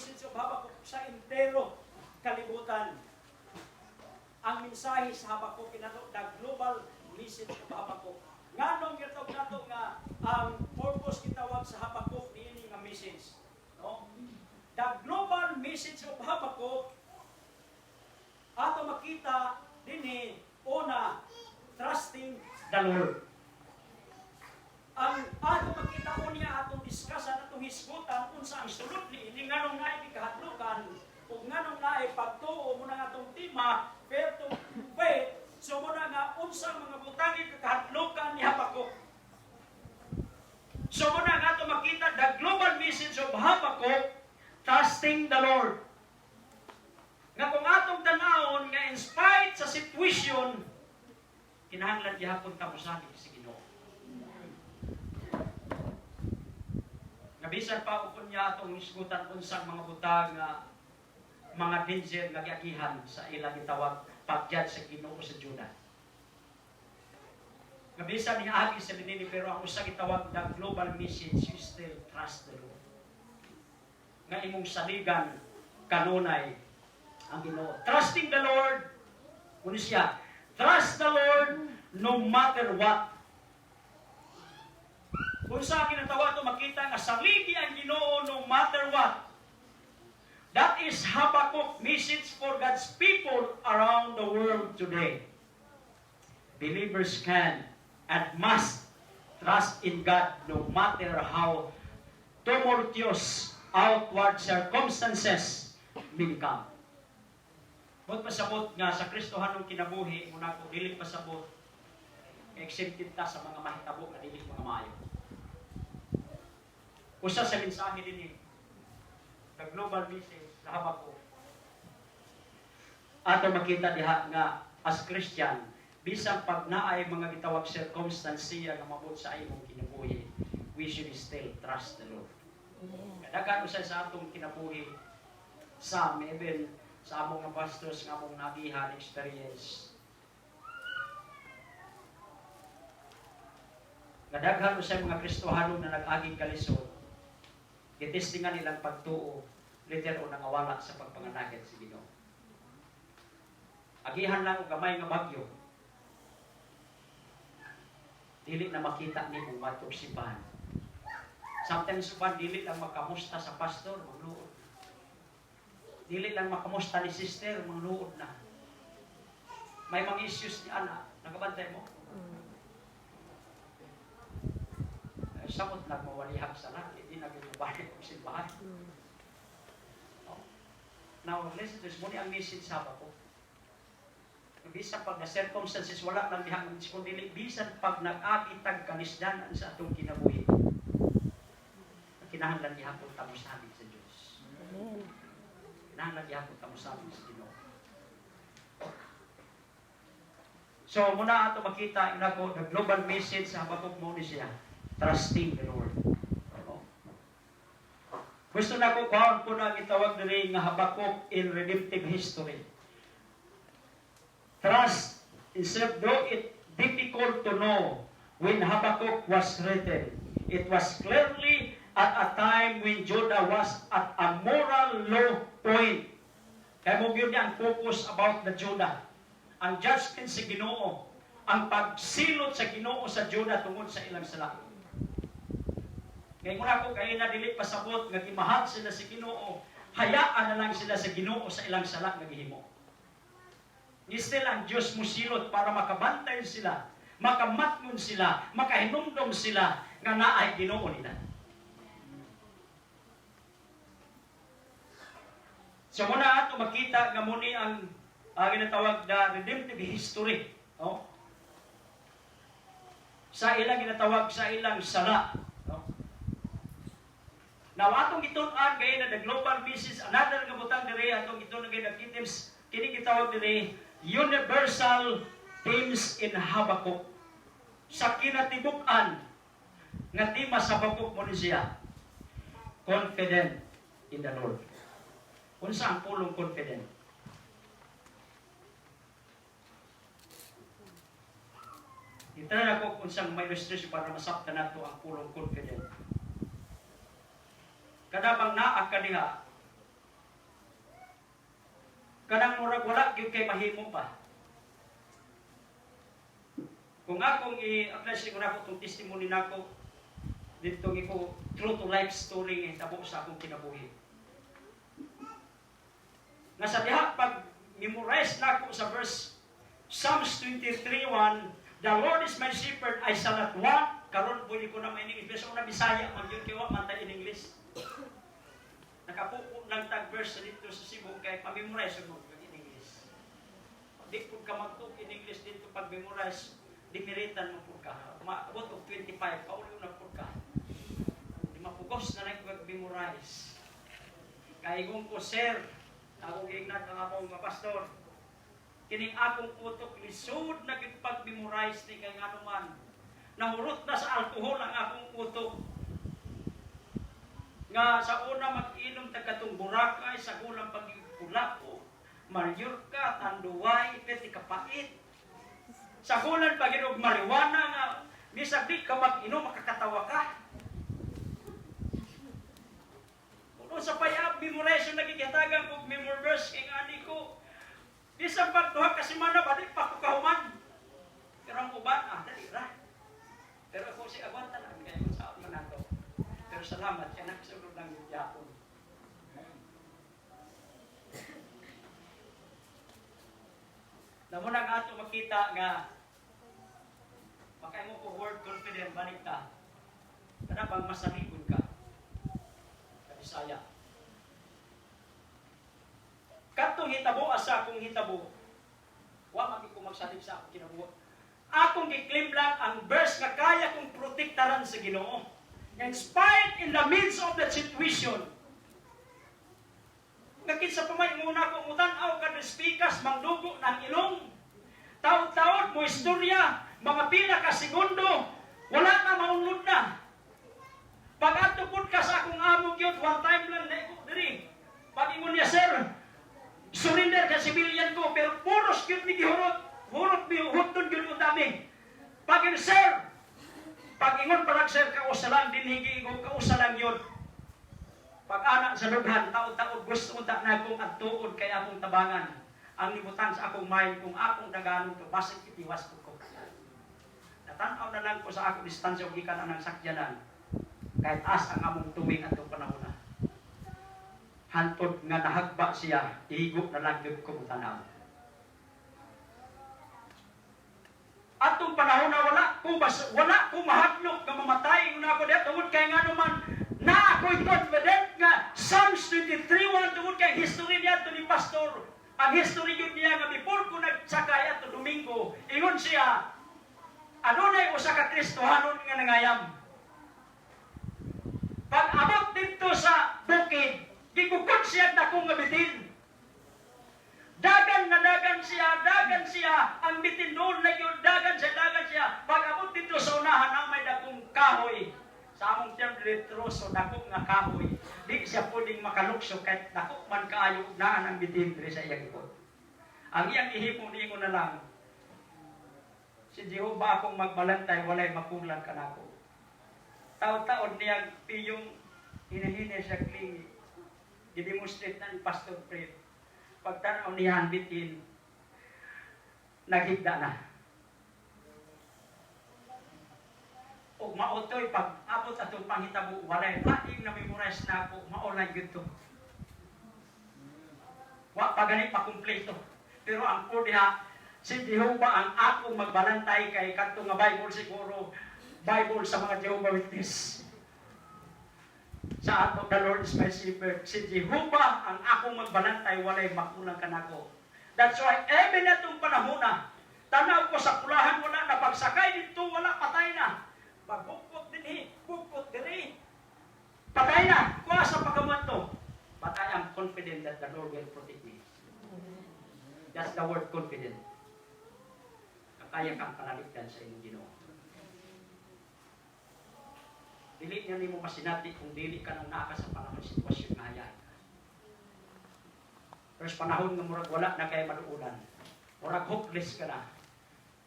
message of Habakuk sa entero kalibutan. Ang mensahe sa Habakuk kinato the global message of Habakuk. Nganong gitawag nato nga ang purpose gitawag sa Habakuk niini nga message, no? The global message of Habakuk ato makita dinhi una, trusting the Lord. Ang ato makita unya atong diskusyon atong hisgutan unsa ang sulod niini nganong naay gikahadlukan ug nganong naay pagtuo mo na atong tema fair to faith. So mo na nga unsang mga butangi kakahadlukan ni Habakuk. So mo na nga ito makita the global message of Habakuk, trusting the Lord. Nga kung atong tanawon nga in spite sa situation, kinahanglan gihapon ta mosalig sa Ginoo. Nga bisan pa ukon niya atong isgutan unsang mga butang nga mga danger nga giagihan sa ilang gitawag pagyad sa Ginoo sa Juda. Nga bisan niya agi sa dinini pero ang usa gitawag the global message, you still trust the Lord. Nga imong saligan kanunay ang Ginoo. Trusting the Lord, kuno siya, trust the Lord no matter what. Kung sa akin ang tawa ito makita nga saligi ang Ginoo no matter what. That is Habakuk message for God's people around the world today. Believers can and must trust in God no matter how tumultuous outward circumstances may come. Huwag pasabot nga sa Kristohanong kinabuhi, muna ko dili pasabot, exempted ta sa mga mahitabo na dili mga maayo. Usa sa mensahe din the global message sa Habakuk. Ato makita diha nga as Christian, bisan pag naay mga gitawag circumstansiya nga mabot sa imong kinabuhi, we should still trust the Lord. Kadaghan usay sa atong kinabuhi, sa even sa among mga pastors nga among nagihan experience. Kadaghan usay mga Kristohanon na nag-aging kalisod, gitestingan nilang pagtuo, later o nangawala sa pagpanganagin sa Ginoo. Agihan lang og gamay nga bagyo, dili na makita ni mong matog simbahan. Sometimes uban dili lang makamusta sa pastor, magluod. Dili lang makamusta ni sister, magluod na. May mga issues ni ana, nakabantay mo? Samot lang mawalihag sa langit, hindi na ginubalik ang simbahan. Now, listen to this, muna ang message sa Habakuk. Bisan pag na-circumstances, wala lang dihang kundi bisan pag nag-akitag kanisdanan sa atong kinabuhi. Kinahanglan gihapon ta mosalig sa Dios. Kinahanglan gihapon ta mosalig sa Ginoo. So muna ato makita inako the global message sa Habakuk mo ni siya, trusting the Lord. Gusto na ko kaon po na gitawag diri nga Habakuk in redemptive history. Trust, instead though it difficult to know when Habakuk was written, it was clearly at a time when Judah was at a moral low point. Kaya mo yun ang focus about the Judah. Ang judgment sa Ginoo, ang pagsilot sa Ginoo sa Judah tungod sa ilang sala. Kaya muna ko kayo na dili pasabot nga gimahal sila sa Ginoo, hayaan na lang sila sa Ginoo sa ilang sala nga gihimo. Still ang Diyos mo silot para makabantay sila, makamatngon sila, makahinumdom sila nga naay Ginoo nila. So muna ato makita nga muni ang ginatawag na redemptive history. No? Sa ilang ginatawag sa ilang sala. No? Now atong itun-an gay na the global message, another nga butang diri atong itun-an gay na items kini gitawag diri universal themes in Habakuk. Sa kinatibuk-an nga tema sa Habakuk mo ni siya, confident in the Lord. Unsa ang pulong confident? Ito na ako unsang may illustration para masabtan nato ang pulong confident. Kada bang naa ka diha, kanang murag wala gyud kay mahimo pa. Kung akong i-apply sa ko itong testimony nako dito ko true to life story nga tabo sa akong kinabuhi. Nga sa diha pag memorize nako sa verse Psalms 23:1, the Lord is my shepherd, I shall not want. Karon pwede ko na may English. Una Bisaya, mag-yun kayo, mantay in English. Nakapupo ng tag-verse dito sa Cebu, kaya pamemorize mo in English. Di po ka mag-talk in English dito pag-memorize, dimiritan mo po ka. Maabot of 25, paulo na po ka. Di mapugos na nag-memorize. Kaya kung ko, sir, akong ignat ang akong mga pastor, kining akong utok lisod na pag-memorize ni kay nga naman. Nahurot na sa alkohol ang akong utok. Nga sa una mag-inom tagkatong Boracay, sa gulang pag-Pulaco, Mallorca, Tanduay, peti kapait. Sa gulang pag-inog marijuana nga, bisag di ka mag-inom, makakatawa ka. Kung sa payab, memorization nagigitagan kong memory verse kay ani ko, isang pagtuha kasi mana ba, di pa ko kahuman. Pero ang uban, dali ra. Pero ako si Agwanta lang, kaya kung saan man nato. Pero salamat, kaya nagsunod ng Yapon. Namunang ato makita nga, makay mo po word confident, balik ka. Kada bang masaligon ka. Kadisaya. Katong hitabo asa akong hitabo. Wa magi ko magsalig sa akong kinabuhi. Akong giklaim lang ang verse nga kaya kong protektaran sa Ginoo. In spite in the midst of the situation. Ngakit sa pamay muna kong utanaw ka speakers mangdugo ng ilong. Taod-taod mo istorya, mga pila ka segundo, wala na maunlod na. Pag atupod ka sa akong amog yun, one time lang na iko diri. Pag ingon niya, sir, surrender ka civilian ko, pero puros yun mi gihurot. Hurot mi hutton yun yung dami. Pag yun, sir, pag ingon parang sir, kausalan, dinhigi ko, kausalan yun. Pag anak sa lughan, taod-taod, gusto unta na akong agtuod kaya akong tabangan. Ang libutan sa akong mind, kung akong daganong to, basig itiwas ko. Natanaw na lang ko sa akong distansya, gikan ang sakyanan. Kahit as ang among tuwing at panahon na. Hantod nga nahagba siya, ihigop na lang yun ko tanaw. Atong panahon na wala ko mahadlok nga mamatay ng ako dito tungod kay nga naman na ako'y confident nga Psalms 23:1 tungod kay history niya to ni pastor. Ang history yun niya nga before ko nagsakay ato Domingo, ingon siya, adunay usa ka Kristohanon nga nangayam. Pag abot dito sa bukid, gigukod siya dakong nga bitin. Dagan siya, ang bitin doon na yun, dagan siya. Pag abot dito sa unahan, ang may dakong kahoy. Sa among term, retroso, dakong nga kahoy. Di siya pwedeng makalukso, kahit dakok man kaayo, naan ang bitin dito sa iyang ikot. Ang iyang ihipon niyo na lang, si Jehovah akong magbalantay, walay makulang ka na ako. Taon-taon niyang piyong hinahina siya klingi. Didemonstrate na ni Pastor Fred. Pagtanaw niya bitin, naghigda na. O mautoy, pag abot atong panghitabo, walay laing na memorize na ako, maulay yun to. Wa pa ganit pa kumpleto. Pero ang po diha, si Jehovah ang akong magbalantay kay kanto nga Bible siguro, Bible sa mga Jehovah Witness. Sa ato, the Lord is my shepherd. Si Jehovah ang akong magbalantay, walay makulang kanako. That's why, even na itong panahon na, tanaw ko sa pulahan, wala na pagsakay dito, wala, patay na. Pagbukot din bukot din patay na. Kuha sa pagkamuan to. But I am confident that the Lord will protect me. That's the word confident. Kaya kang panaligdan sa inyong Ginoo. Dili niya nimo masinati kung dili ka nang naka sa panahon sitwasyon nga hayaan. Pero sa panahon nga murag wala na kay maduulan. Murag hopeless ka na.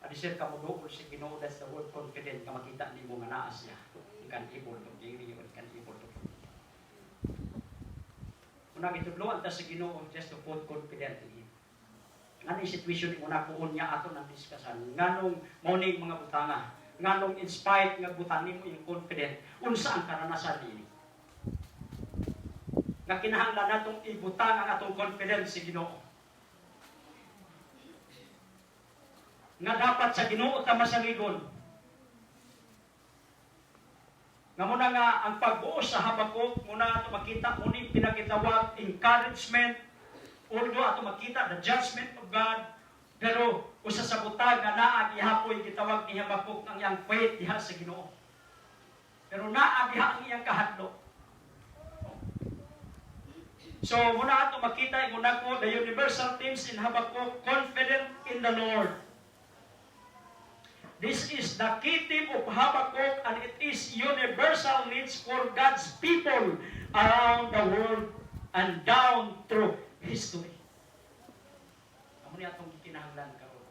Adisir ka mo doon sa Ginoo, that's the word confident ka makita nimo nga naa siya. You can able to carry, you can able to. Kung nagitudloan ta sa Ginoo, just to put confident in Him. Nganong situation mo na kuon niya ato nang diskasan. Nganong morning mga butanga. Nganong inspired nga butani mo yung confident. Unsa ang karanasan niini? Nga kinahanglan natong ibutang ang atong confidence sa Ginoo. Nga dapat sa Ginoo ta masaligon. Nga muna nga ang pagbuo sa Habakuk, muna ato makita muni pinagitawag encouragement, although ato makita the judgment of God, pero usa sa butang nga naa gihapoy gitawag ni Habakuk ang iyang faith diha sa Ginoo. Pero naa diha ang iyang kahadlok. So muna ato makita muna ko the universal themes in Habakuk, confident in the Lord. This is the key theme of Habakkuk, and it is universal needs for God's people around the world and down through history. Amo ni atong kinahanglan karon.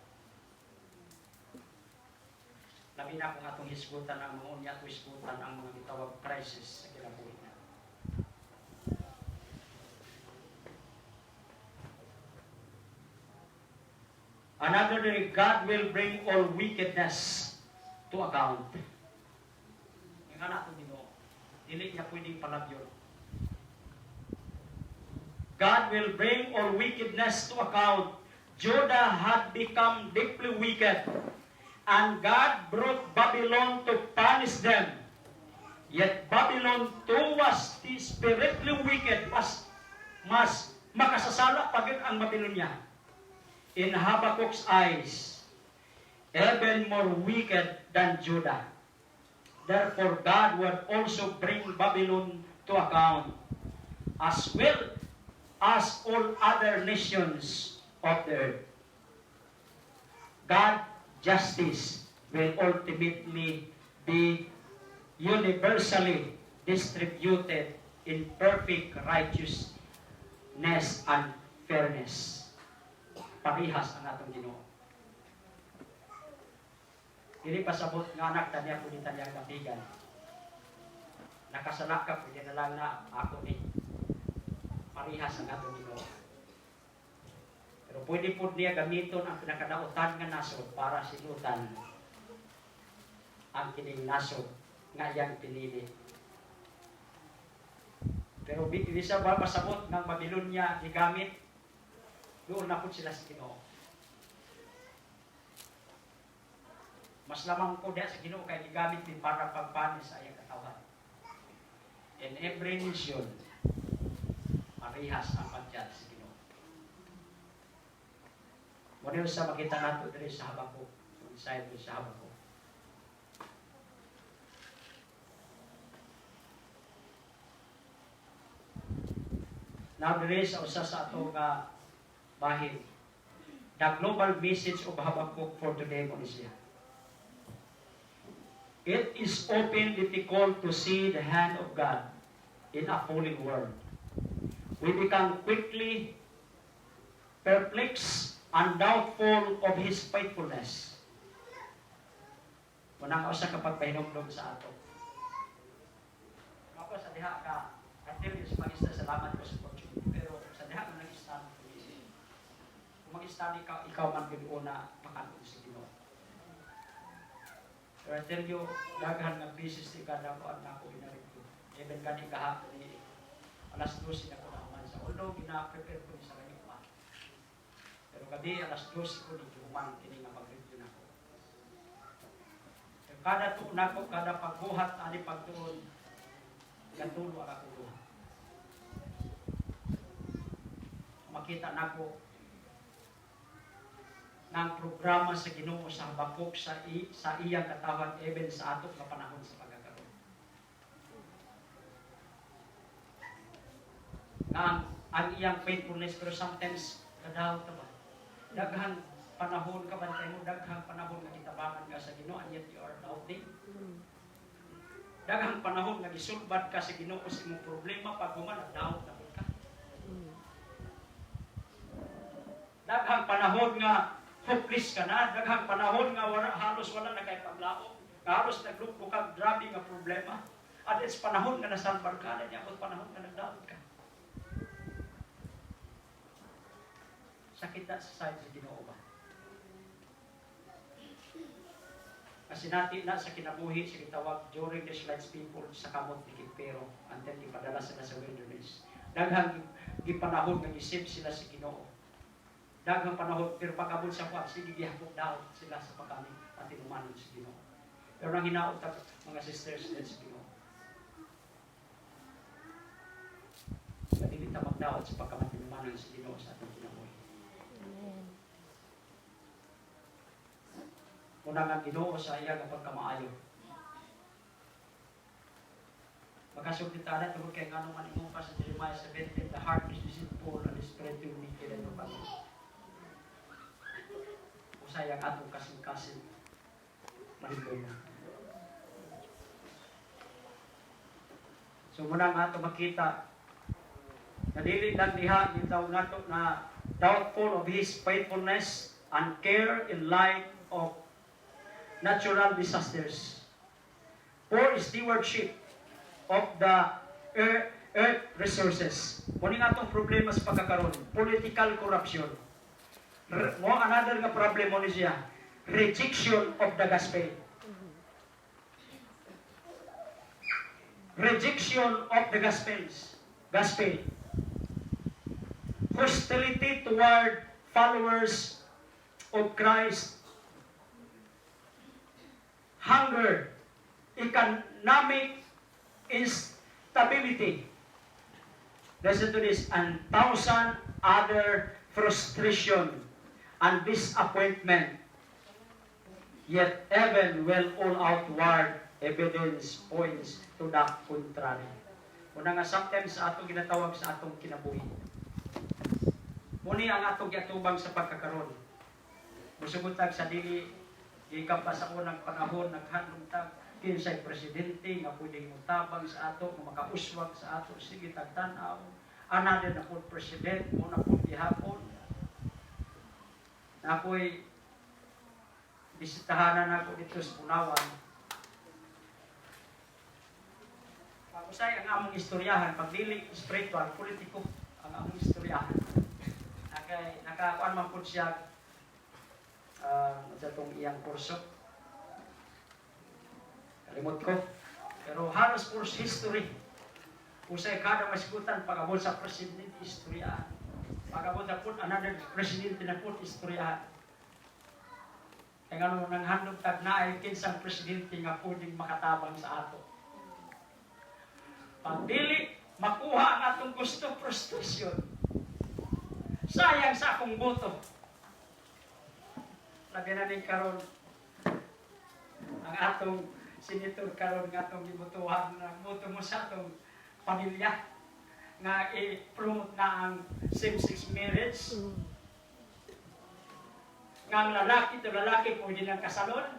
Labi na kung atong hisgutan ang mga unya ato hisgutan ang mga gitawag crisis sa kinabuhi na. Another day, God will bring all wickedness to account. Yung anak ko Ginoo, dili niya pwedeng palabyon. God will bring all wickedness to account. Judah had become deeply wicked, and God brought Babylon to punish them. Yet Babylon too was spiritually wicked, mas makasasala pagin ang Babylonia. In Habakkuk's eyes, even more wicked than Judah. Therefore, God would also bring Babylon to account, as well as all other nations of the earth. God's justice will ultimately be universally distributed in perfect righteousness and fairness. Parihas ang atong Ginoo. Dili pasabot nga anak tanya ko ni tanyang kapigan. Nakasala ka pwede na lang na ako ni. Parihas ang atong Ginoo. Pero pwede po niya gamiton ang pinakadautan nga nasod para silutan ang kining nasod nga iyang pinili. Pero bisa ba pasabot ng Babylonia gigamit? Doon na po sila sa Ginoo. Mas lamang ko diya sa Ginoo kay gigamit din para pagpanis sa iyang katawan. In every nation, parihas ang padyat sa Ginoo. Muna sa makita nato diri sa Habakuk, inside sa Habakuk. Now diri sa usa sa ato nga bahin. The global message of Habakkuk for today mo siya. It is often difficult to see the hand of God in a fallen world. We become quickly perplexed and doubtful of His faithfulness. Munang usa ka pagpahinumdum sa ato. Ako sa diha ka, until is magista salamat ko sa opportunity, pero sa diha ka nag-stand ko. Kung mag-study ka, ikaw man una makanon sa Ginoo. Pero I tell you, daghan ng business ni kada ko ang ako inarig ko. Even kani kahapon ni alas 12 na ko naman sa although gina-prepare ko sa kanila pa. Pero gabi alas 12 ko ni Juman kini nga mag-review nako. Kada tuon nako, kada pagbuhat ani pagtuon katulo ako duha. Makita nako ng programa sa Ginoo sa Habakuk sa iyang katawan even sa ato nga panahon sa pagkakaroon. Ang iyang faithfulness pero sometimes kadawat ba? Daghang panahon ka bantay mo, daghang panahon nga gitabangan ka sa Ginoo and yet you are doubting. Daghang panahon nga gisulbad ka sa Ginoo sa imong problema pag human nagdawat na ka. Daghang panahon nga hopeless ka na, daghang panahon nga halos wala na kay paglao, halos naglugbo kag grabe nga problema. At it's panahon nga nasalbar ka, niya panahon nga nagdaot ka. Sa nakita sa side sa Ginoo ba? Kasi natin na sa kinabuhi sa gitawag during the Israelites people sa kamot ni Kimpero until ipadala sila sa wilderness. Daghang gipanahon nga gisip sila sa Ginoo. Daghang panahon pero pagabot sa kuwan sige gihapok daw sila sa pagkami at inumanon sa Ginoo. Pero nang hinaot mga sisters din sa Ginoo. Dili ta magdaot sa pagkamatinumanon sa Ginoo sa atong kinabuhi. Amen. Muna nga Ginoo sa iya nga pagkamaayo. Magkasuglit tayo tungkol kay ngano man imong pa sa Jeremiah 17, the heart is deceitful and the spirit is wicked and corrupt. Usay ang atong kasing-kasing malibong. So muna nga ato makita na dili lang diha nitaw nato na doubtful of His faithfulness and care in light of natural disasters. Poor stewardship of the earth resources. Muna nga itong problema sa pagkakaroon. Political corruption. Another nga problem mo ni siya. Rejection of the gospel. Rejection of the gospel. Hostility toward followers of Christ. Hunger. Economic instability. Listen to this. And thousand other frustration and disappointment. Yet even well all outward evidence points to the contrary. Una nga sometimes sa atong ginatawag sa atong kinabuhi. Muni ang atong giatubang sa pagkakaroon. Musugutag sa dili gikan pa sa unang panahon naghandom tag kinsay presidente nga pwedeng mutabang sa ato nga makauswag sa ato sige tagtan-aw. Another na po president mo na po gihapon. Na ako'y bisitahanan ako dito sa Punawan. Pag-usay ang among istoryahan, pagdili spiritual, politiko, ang among istoryahan. Nakakuan man po siya sa itong iyang kurso. Kalimot ko. Pero halos for history. Usay kada masigutan pag-abot sa presidente istoryahan. Pag-abot na po another presidente na po istoryahan. Kaya nga nang handog tag na ay kinsang presidente nga pwedeng makatabang sa ato. Pag dili makuha ang atong gusto, frustration. Sayang sa akong boto. Labi na rin karon ang atong senator karon nga atong gibutuhan na boto mo sa atong pamilya nga i-promote na ang same-sex marriage. Nga ang lalaki to lalaki pwede nang kasalon.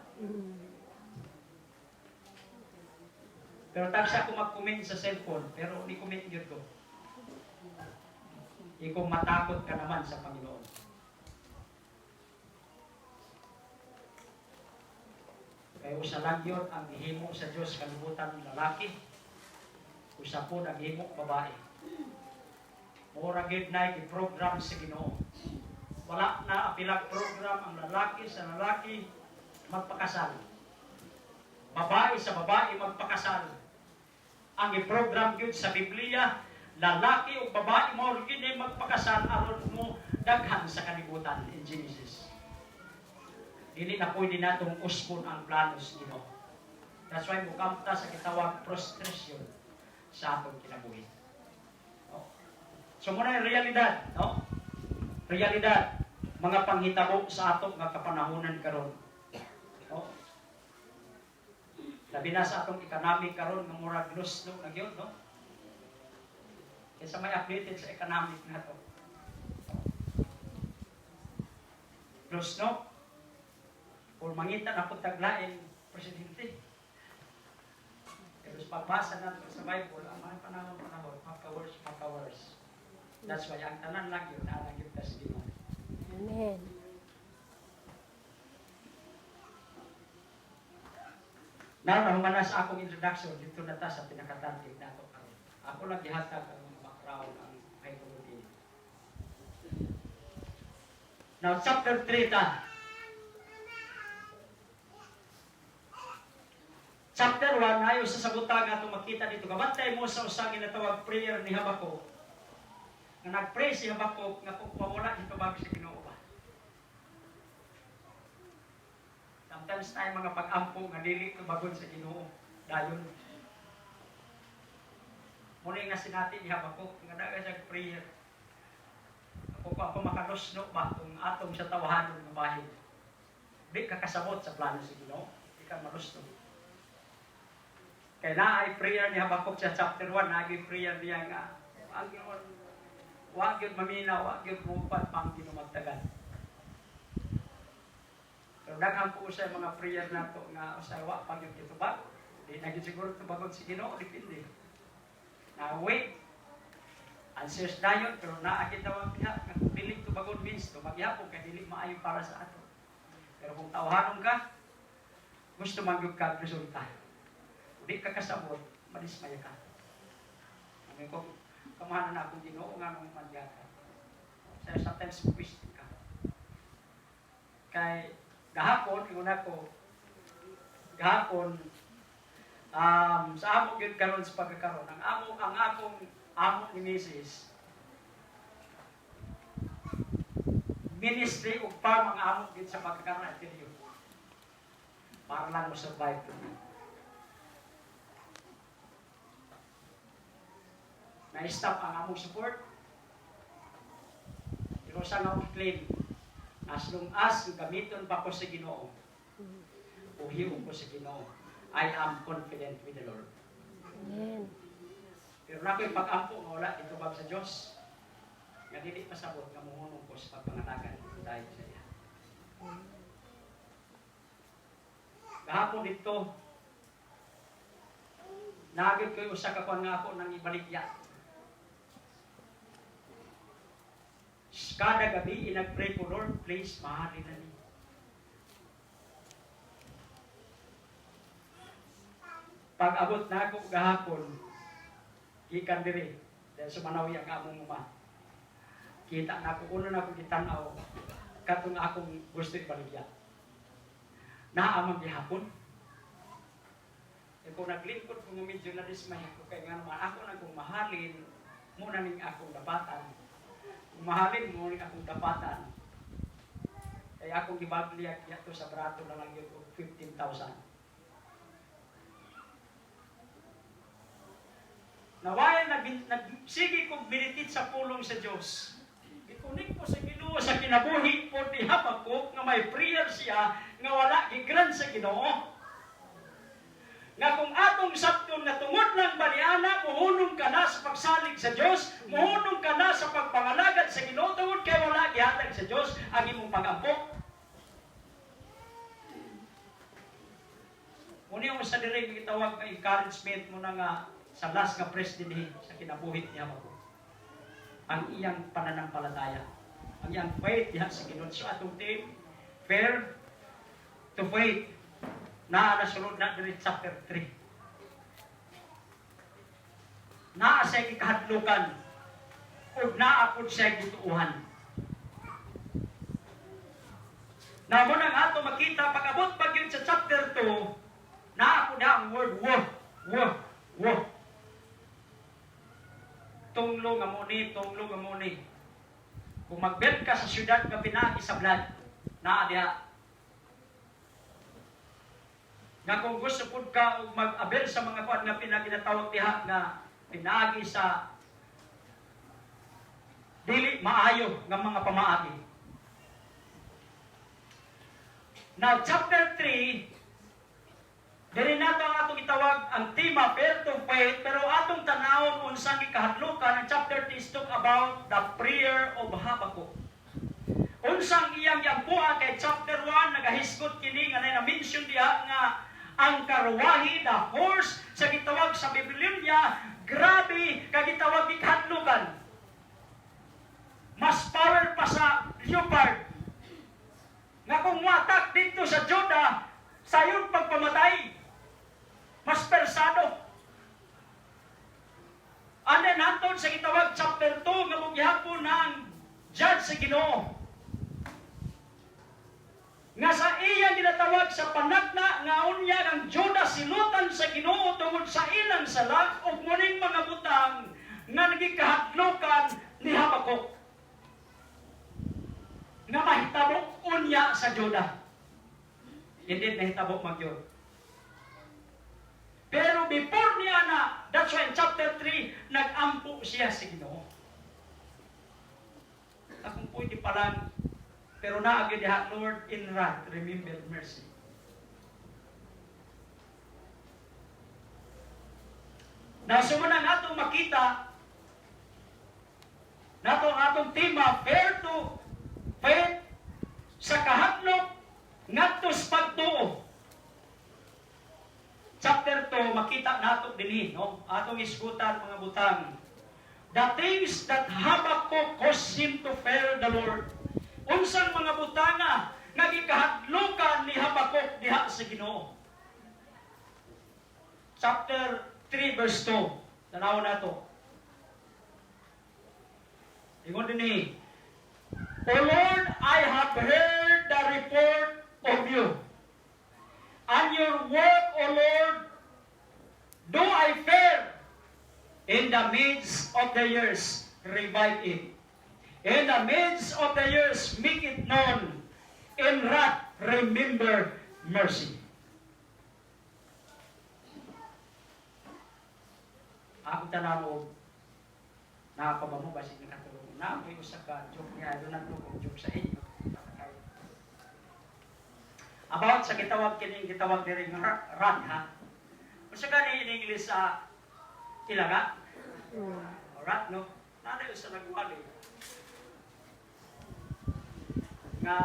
Pero tagsa ako mag-comment sa cellphone, pero ni-comment yun ko. Kung matakot ka naman sa Panginoon. Kaya usa lang yun ang ihimo sa Diyos kalibutan ng lalaki. Usa po ang ihimo babae. Mura gid na i-program sa Ginoo. Wala na apilag program ang lalaki sa lalaki magpakasal. Babae sa babae magpakasal. Ang i-program yun sa Biblia, lalaki o babae mo rin magpakasal aron mo daghan sa kalibutan in Genesis. Dili na pwede natong uspon ang planos Ginoo. That's why mukamta sa kitawag frustration sa atong kinabuhi. No? So muna yung realidad, no? Realidad, mga panghitabo sa atong nga kapanahonan karon. No? Labi na sa atong economic karon nga murag luslo na gyud, no? Kaysa may updated sa economic na to. Luslo or mangita na po taglaing presidente. Pero sa pagbasa natin sa Bible, ang mga panahon, maka-worse. That's why ang tanan lang yun, naalang yun sa Ginoo. Amen. Now, naman na sa akong introduction, dito na ta sa pinakatantig na ito. Ako lang gihatag ang background, ang hypology. Now, chapter 3 ta. Chapter 1, ayo sa sabutan nga itong makita dito. Kabantay mo sa usang ginatawag prayer ni Habakuk. Nga nag-pray si Habakuk nga kung pamula dito bago sa Ginoo ba. Sometimes tayo mga pag-ampo nga dili ito bagon sa Ginoo. Dayon. Muna nga sinati ni Habakuk nga daga siya prayer. Ako pa makalusno ba kung atong sa tawahanon ng bahin. Di ka kasabot sa plano sa Ginoo. Di ka malusno. Kaya na ay prayer ni Habakuk sa chapter 1, naging prayer niya nga, wag yun maminaw, wag yun mupat pang kinumagtagal. Pero daghang po sa mga prayer na to nga usawa pag yung kitubag, di naging siguro tubagon si Ginoo, dipindi. Na wait, answers dayon, pero naakit daw ang piha, nga kung dilig tubagon means, tumagyapon, kaya dilig maayo para sa ato. Pero kung tawahanon ka, gusto magyug ka resulta. Di ka kasabot, madismaya ka. Amin ko, kamahanan na akong Ginoo nga nung mangyaka. So, sometimes question ka. Kay, gahapon, una ko, gahapon, sa amo yun karon sa pagkakaroon. Ang akong amo ni Mrs. Ministry of farm ang amo yun sa pagkakaroon at yun. Para lang mo survive to me. Na-stop ang among support. Pero sa nga claim, as long as gamiton pa ko sa Ginoo, uhiw ko sa Ginoo, I am confident with the Lord. Amen. Pero na ko'y pag-ampo nga wala dito bag sa Diyos, nga dili pasabot nga muhunong ko sa pagpangatagan dahil sa iya. Gahapon dito, nagit ko'y usa ka kuan nga ako nang ibaligya. Kada gabi, inag-pray ko, Lord, please, mahalin na niyo. Pag-abot na ako gahapon, ikan diri, dahil sumanawi ang among uma. Kita na ako, uno na ako gitanaw, katong akong gusto ibaligya. Naamang gihapon. E kung naglingkod, kung medyo na-dismay ako, kaya nga naman ako na kung mahalin, muna ning akong dapatan. Mahalin mo rin akong dapatan. Kaya akong gibagliyak yato sa brato na lang yun 15,000. Nawayan nagsige kong binitit sa pulong sa Diyos. Ikunik ko sa Ginoo sa kinabuhi po ni Habakuk nga may prayer siya nga wala gigran sa Ginoo. Nga kung atong sabton nga tungod lang baliana, muhunong ka na sa pagsalig sa Diyos, muhunong ka na sa pagpangalagad sa Ginoo, tungod kay wala gihatag sa Diyos ang imong pag-ampo. Muna yung sa direct gitawag nga encouragement mo na nga sa last nga president sa kinabuhit niya mo. Ang iyang pananampalataya, ang iyang faith diha sa Ginoo. So atong team, fair to faith. Nasunod na diri chapter 3. Naa sa ikahadlukan ug naa pud sa gituuhan. Na mo nang ato makita pag-abot pag yun sa chapter 2, naa pud ang word wo. Tunglo nga mo ni. Kung magbed ka sa syudad nga pinaagi sa blood, naa diha. Nga kung gusto po ka mag-abel sa mga kuwan nga pinaginatawag diha nga pinagi sa dili maayo nga mga pamaagi. Now, chapter 3, diri nato ang atong itawag ang tema, fair to faith, pero atong tanawon unsang ikahadlukan ang chapter 3 is talk about the prayer of Habakuk. Unsang iyang yampuan kay chapter 1, nagahisgot kini nga na-mention diha nga ang karwahi, the horse, sa gitawag sa Biblia, grabe, kagitawag ikahadlukan. Mas power pa sa leopard. Nga kung watak dito sa Judah, sayon pagpamatay. Mas persado. And then, hantod sa gitawag chapter 2, nga magyapon ng judge sa Ginoo. sa panagna nga unya ang Juda silutan sa Ginoo tungod sa ilang sala ug muning mga butang nga nagikahadlokan ni Habakuk nga mahitabok unya sa Juda. Hindi nahitabok magyod. Pero before niya na, that's why in chapter 3, nag-ampo siya sa Ginoo. Akong pwede pa lang, pero naagad diha, Lord, in wrath, remember mercy. Nasuman ang atong makita, nato ang atong tema, fair to faith, sa kahadlok, ngadtos pagtuo. Chapter 2, makita nato dinhi, no? Atong isgutan mga butang. The things that Habakkuk caused him to fear the Lord. Unsang mga butanga nga gikahadlokan ni Habakkuk diha sa Ginoo. Chapter 3 verse 2. Tanaw nato. Ingon dinhi, O Lord, I have heard the report of you. And your work, O Lord, do I fear. In the midst of the years, revive it. In the midst of the years, make it known. In wrath, remember mercy. Ako tanaw, nakakabamo ba siya nakatulong? May usa ka joke niya, doon ang joke sa inyo. About sa gitawag diri nga rat, ha? Usa ka ni in English sa ilaga? Rat, no? Nanay usa nagwali. Nga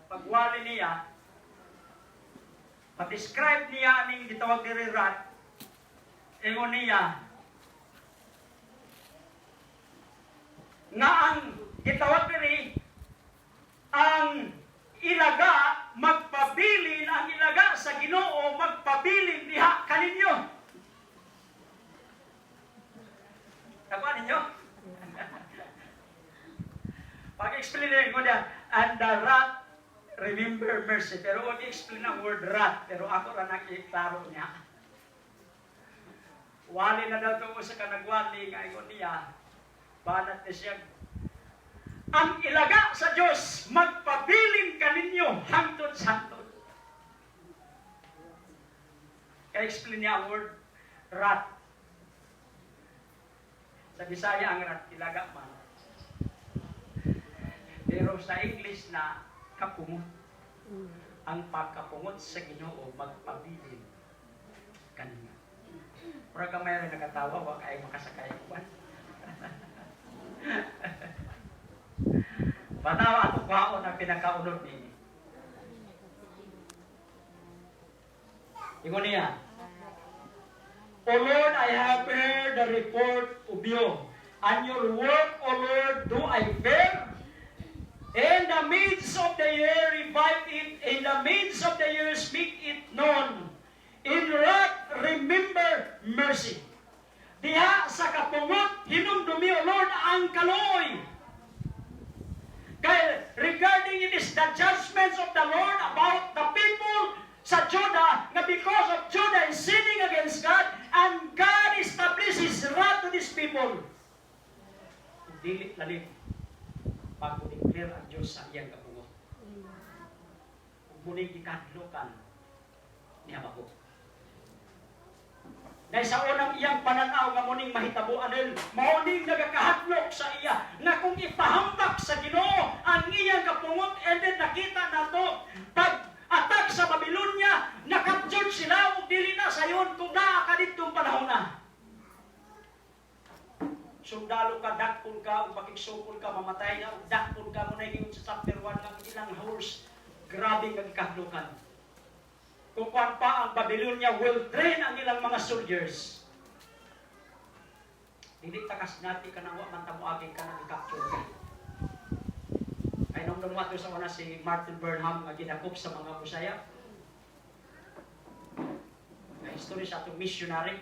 pagwali niya, pag-describe niya aning gitawag diri rat, ingon niya, nga ang gitawag diri ang ilaga magpabilin, ang ilaga sa Ginoo magpabilin diha kaninyo. Kakuha ninyo? Pag-explain ko niya, and the rat remember mercy. Pero huwag i-explain ang word rat, pero ako na nakiklaro niya. Wali na daw ito sa kanagwali, nga ikon niya, banat na siya. Ang ilaga sa Diyos, magpabilin kaninyo hangtod sa hangtod. Kaya explain niya ang word rat. Sa Bisaya ang rat, ilaga man. Pero sa English na kapungot. Ang pagkapungot sa Ginoo, magpabilin kaninyo. Pero ka mayroon nakatawa, wag ay makasakay kuwan. Patawa at ukwaon ang pinakaunod ni. Ingon niya, O Lord, I have heard the report of you, and your work, O Lord, do I fear. In the midst of the year, revive it. In the midst of the years, make it known. In wrath, remember mercy. Diha sa kapungot, hinumdumi, O Lord, ang kaloy. Kaya regarding it is the judgments of the Lord about the people sa Judah, na because of Judah is sinning against God, and God establishes wrath to these people. Dili lalim, pag-declare ang Diyos sa iyang kapungot. Muling ikadlokan ni Habakuk. Dahil sa unang iyang pananaw nga muning mahitabuan nil, mauning nagakahadlok sa iya, na kung ipahambak sa Ginoo ang iyang kapungot, and then nakita nato, pag-attack sa Babylonia, nakaptured sila, ug dili na sayon, kung naakaditong panahon na. Sundalo ka, dakpon ka, ug pakigsukol ka, mamatay na, ug dakpon ka, muna yung sa chapter 1 ng ilang horse, grabe kagikahadlokan. Kung pa ang Babylonia will train ang ilang mga soldiers. Hindi takas natin ka na man tamuagin ka na i-capture ka. Ay nung lumato sa una si Martin Burnham nga ginakop sa mga busaya. May history sa itong missionary.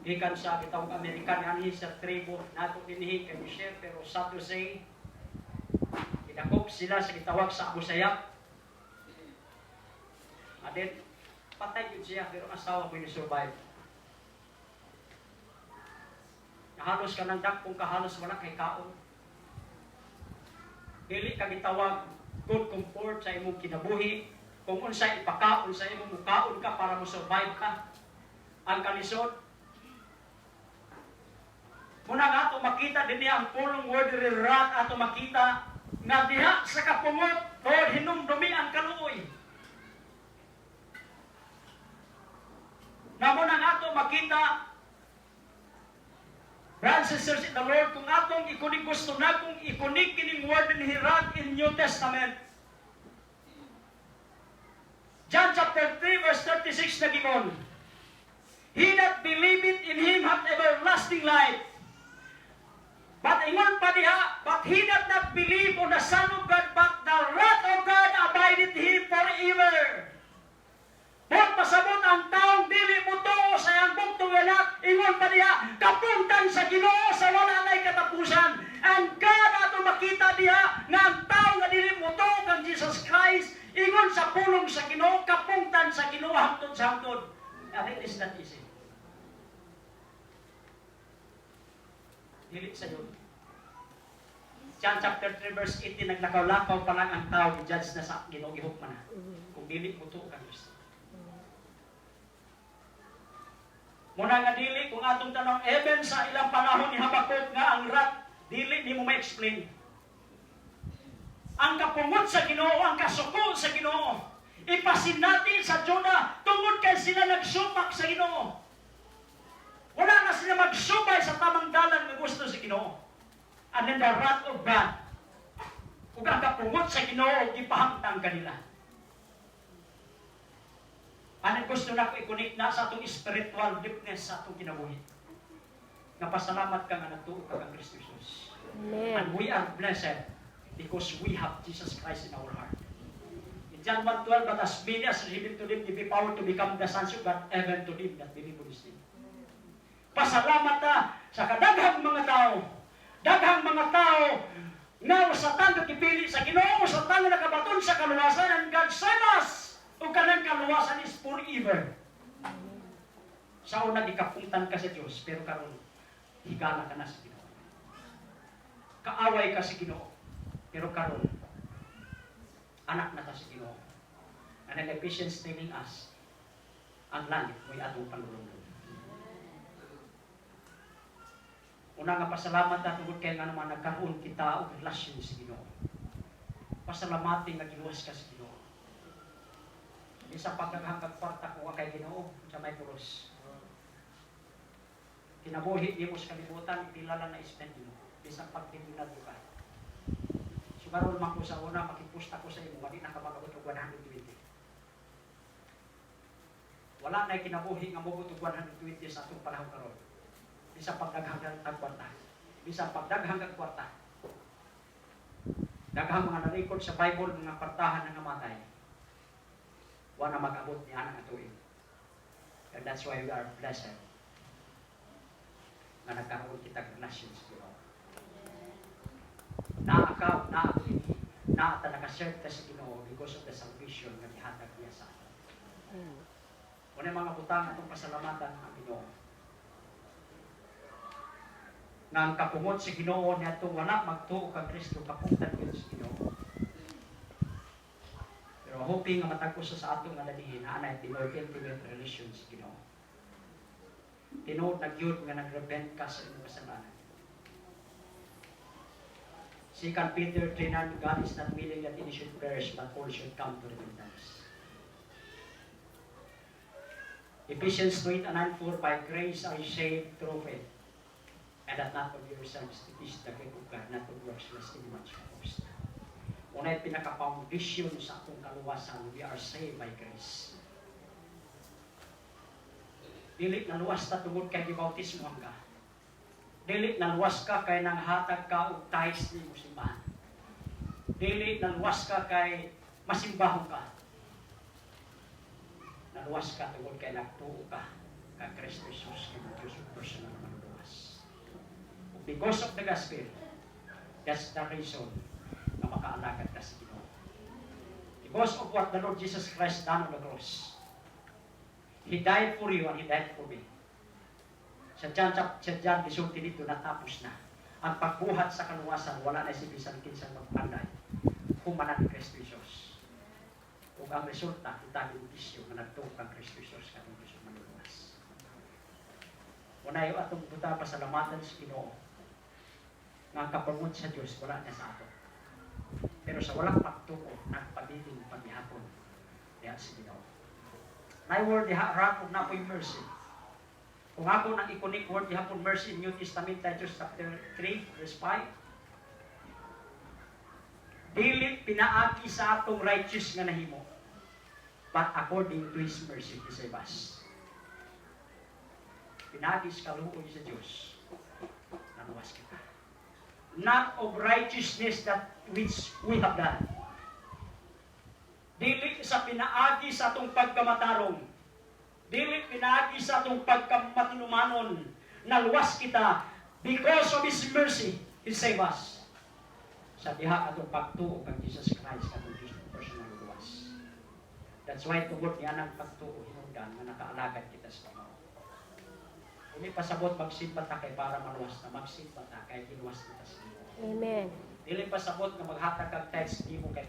Gikan sa kitawag American anhi sa tribo nato dinhi kay Michelle, pero sad to say ginakop sila sa gitawag sa Abu Sayyaf. Adin, patay yun siya, pero asawa mo yung survive. Halos ka ng dakpong kahalos wala kay kaon. Dili ka gitawag good comfort sa imong kinabuhi. Kung unsa ipakaon sa imong mukaon ka para mo survive ka. Ang kalisod. Muna nga ato makita din niya ang pulong word rat ato makita nga diha sa kapungot o hinumdumi ang kaluoy. Na muna nga ato makita brothers and sisters in the Lord, kung atong ikunig gusto na, kung ikunig kining word in Hirat in New Testament. John chapter 3 verse 36 na gingon, he that believeth in him hath everlasting life. But ingon pa diha, but he that not believe on the Son of God, but the wrath of God abideth him forever. Huwag pasabot ang taong dili mo to sa iyang bugtong anak, ingon pa diha, kapuntan sa Ginoo sa wala na'y katapusan. And God ato makita diha nga ang taong nga dili mo to kang Jesus Christ, ingon sa pulong sa Ginoo, kapuntan sa Ginoo hangtod sa hangtod. And it is not easy. Dili sa yun. John chapter 3 verse 18, naglakaw-lakaw pa lang ang tao, i-judge na sa Ginoo, gihukman na. Kung dili mo to kang Kristo. Muna nga dili, kung atong tanong, even sa ilang panahon ni Habakuk nga ang rat, dili ni mo ma-explain. Ang kapungot sa Ginoo, ang kasuko sa Ginoo, ipasin natin sa Juda, tungod kay sila nagsupak sa Ginoo. Wala na sila magsubay sa tamang dalan nga gusto sa Ginoo. And then the wrath of God, kung ang kapungot sa Ginoo, ipahangtang kanila. Ano gusto na ko i-connect na sa atong spiritual deepness sa atong kinabuhi. Napasalamat ka nga nagtuo ka kang Kristo Jesus. Amen. And we are blessed because we have Jesus Christ in our heart. In John 1:12, but as many as received to them, give power to become the sons of God, even to them that believe on His name. Pasalamat ta sa kadaghang mga tao. Daghang mga tao nga sa tanong kipili sa Ginoo, sa tanong nakabaton sa kaluwasan, and God save us! O kanang kaluwasan is forever. Sa una, ikapuntan ka sa Diyos, pero karon higala ka na sa Ginoo. Kaaway ka sa Ginoo, pero karon anak na ta sa Ginoo. And in Ephesians telling us, ang langit mo'y atong panulungdong. Una nga pasalamat na tungod kaya nga naman nagkaroon kita o relasyon sa Ginoo. Pasalamatin nga giluwas ka sa Ginoo. Isang pagkaghanggang kwarta ko kay Ginoo sa may pulos. Kinabuhi di mo sa kalibutan, pilala na spend mo. Isang pagtitinad mo ka. Sugarol man ko sa una, makipusta ko sa imo, wali na kamagagot og 120. Wala na kinabuhi nga mogot og 120 sa atong panahon karon. Isang pagdaghang kwarta. Isang pagdaghang kwarta. Daghang mga na-record sa Bible mga kwartahan na namatay. Wala mag-abot niya ang atuin. And that's why we are blessed na nagkaroon kita relasyon sa Ginoo. Naakaw, naakuin, naata nakaserve ka sa Ginoo because of the salvation na ihatag niya sa atin. Kung yung mga butang atong pasalamatan ang Ginoo. Na ang kapungod sa Ginoo niya itong wala magtuo kang Kristo, kapuntan yun sa Ginoo. Pero hoping nga matagpos sa atong nga lalihin, anay, tinood intimate relation sa Ginoo. Tinood nagyud nga nagrepent ka sa iyong kasalanan. 2 Peter 3:9, God is not willing that any should perish, but all should come to repentance. Ephesians 2:9-4, by grace are you saved through faith, and that not of yourselves, it is the gift of God, not of works, lest anyone should boast. Una'y pinaka-foundation sa atong kaluwasan, we are saved by grace. Dili na luwas ta tungod kay gibautismo ka. Dili na luwas ka kay nanghatag ka og tithes ni mo simbahan. Dili na luwas ka kay masimbahon ka. Naluwas ka tungod kay nagtuo ka kay Kristo Jesus nga Diyos ug personal na maluwas. Because of the gospel, that's the reason na makaalagad ka sa Ginoo. because of what the Lord Jesus Christ done on the cross. He died for you and He died for me. Sa John, gisulti dito, natapos na. Ang pagbuhat sa kaluwasan, wala na si bisan kinsang magpanday. Humanan ni Kristo Jesus. Ug ang resulta, kita yung bisyo na nagtuog ang Kristo Jesus katong bisyo manuluwas. Wala yung atong buta pa sa lamatan sa Ginoo. Nga kapangod sa Diyos, wala niya sa ato. Pero sa walang pagtuo, nagpabiling paghihapon. Kaya si Ginoo. My word, harapon na po yung mercy. Kung ako nang ikonik word, hapon mercy in New Testament, Titus chapter 3, verse 5. Dili pinaagi sa atong righteous nga nahimo, but according to His mercy, He save us. Pinaagi sa kaluoy sa Diyos, naluwas kita. Not of righteousness that which we have done. Dili sa pinaagi sa atong pagkamatarong. Dili pinaagi sa atong pagkamatinumanon. Naluwas kita because of His mercy, He save us. Sa diha atong pagtuo kang Jesus Christ katong Diyos ng personal luwas. That's why tungod niya ng pagtuo hinungdan nga nakaalagad kita sa Panginoon. Hindi pasabot magsimba ta kay para maluwas na magsimba ta kay giluwas kita sa Ginoo. Amen. Dili pasabot nga maghatag kag tithes di mo kay